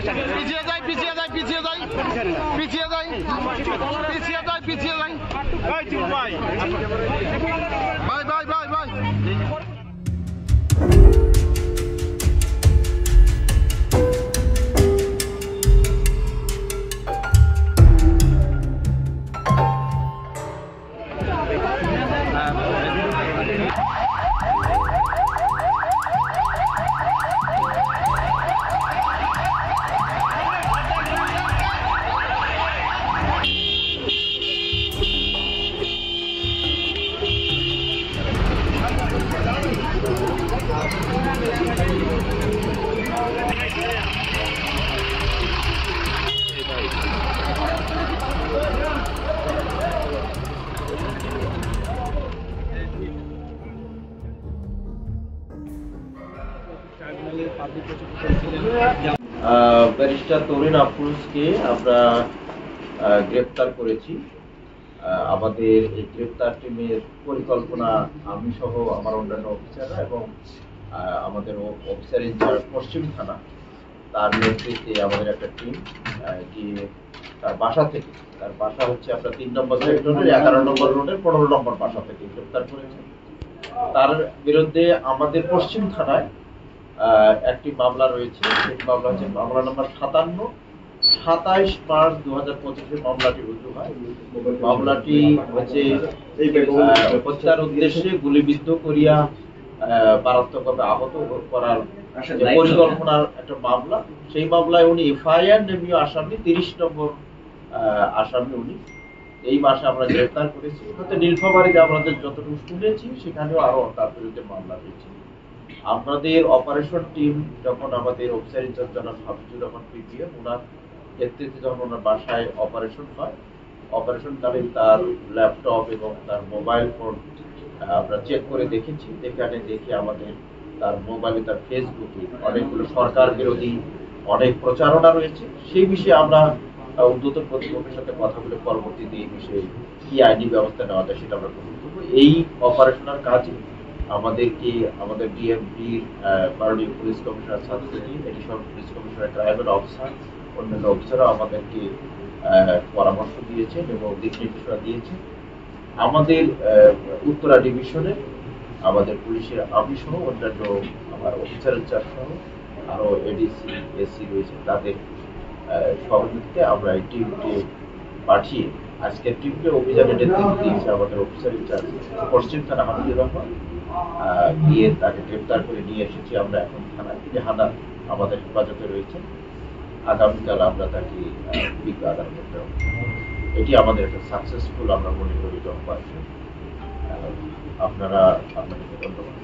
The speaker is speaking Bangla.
পিছিয়ে যাই পিছিয়ে যাই পিছিয়ে যাই পিছিয়ে যাই পিছিয়ে যাই পিছিয়ে যাই ভাই ভাই ভাই ভাই ব্যারিস্টার তরুণ আফরোজকে আমরা গ্রেফতার করেছি। আমাদের এই গ্রেফতার টিমের পরিকল্পনা আমি সহ আমার অন্যান্য অফিসাররা এবং আমাদের অফিসার ইনচার্জ পশ্চিম থানা তার নেতৃত্বে আমাদের একটা টিম গিয়ে তার বাসা থেকে, তার বাসা হচ্ছে আপনার 3 নম্বর সেক্টরের 11 নম্বর রোডের 15 নম্বর বাসা থেকে গ্রেফতার করেছে। তার বিরুদ্ধে আমাদের পশ্চিম থানায় একটি মামলা রয়েছে। সেই মামলা হচ্ছে মামলা নম্বর 57 মার্চ 2025 মামলাটি রুজু হয়। মামলাটি হচ্ছে হত্যার উদ্দেশ্যে গুলিবিদ্ধ করিয়া মারাত্মকভাবে আহত করার পরিকল্পনার একটা মামলা। সেই মামলায় উনি এফআইআর নেমীয় আসামি 30 নম্বর আসামি উনি। এই মাসে আমরা গ্রেফতার করেছি। নীলফামারীতে আমাদের যতটুকু শুনেছি সেখানেও আরো তার বিরুদ্ধে মামলা হয়েছে। আমাদের অপারেশন টিম যখন আমাদের অফিসার ইনচার্জ জনাব হাফিজুর রহমান পিপিএম ওনার নেতৃত্বে যখন ওনার বাসায় অপারেশন হয়, অপারেশনকালীন তার ল্যাপটপ এবং তার মোবাইল ফোন আমরা চেক করে দেখেছি। সেখানে দেখি আমাদের তার মোবাইলে, তার ফেসবুকে অনেকগুলো সরকার বিরোধী অনেক প্রচারণা রয়েছে। সেই বিষয়ে আমরা ঊর্ধ্বতন কর্তৃপক্ষের সাথে কথা বলে পরবর্তীতে এই বিষয়ে কি আইনি ব্যবস্থা নেওয়া যায় সেটা আমরা গ্রহণ করবো। এই অপারেশনের কাজে আমাদেরকে আমাদের ডিএমপির মাননীয় পুলিশ কমিশনার সাদসিটি, additional police commissioner tribal officer, অন্যান্য অফিসাররা আমাদেরকে পরামর্শ দিয়েছেন এবং দিক নির্দেশনা দিয়েছেন। আমাদের উত্তরা ডিভিশনে আমাদের পুলিশের আমি সহ অন্যান্য আমার অফিসার ইনচার্জ সহ আরো এডিসি এসসি রয়েছে, তাদের সহযোগিতায় আমরা এই টিমকে পাঠিয়ে আজকের টিমকে অভিযানের নেতৃত্ব দিয়েছে আমাদের অফিসার ইনচার্জ পশ্চিম থানা হাফিজুর রহমান। গিয়ে তাকে গ্রেফতার করে নিয়ে এসেছি আমরা এখন থানায়। তিনি আমাদের হেফাজতে রয়েছে। আগামীকাল আমরা তাকে বিজ্ঞ আদালতে প্রেরণ করব। এটি আমাদের একটা সাকসেসফুল আমরা মনে করি অপারেশন। আপনাদেরকে ধন্যবাদ।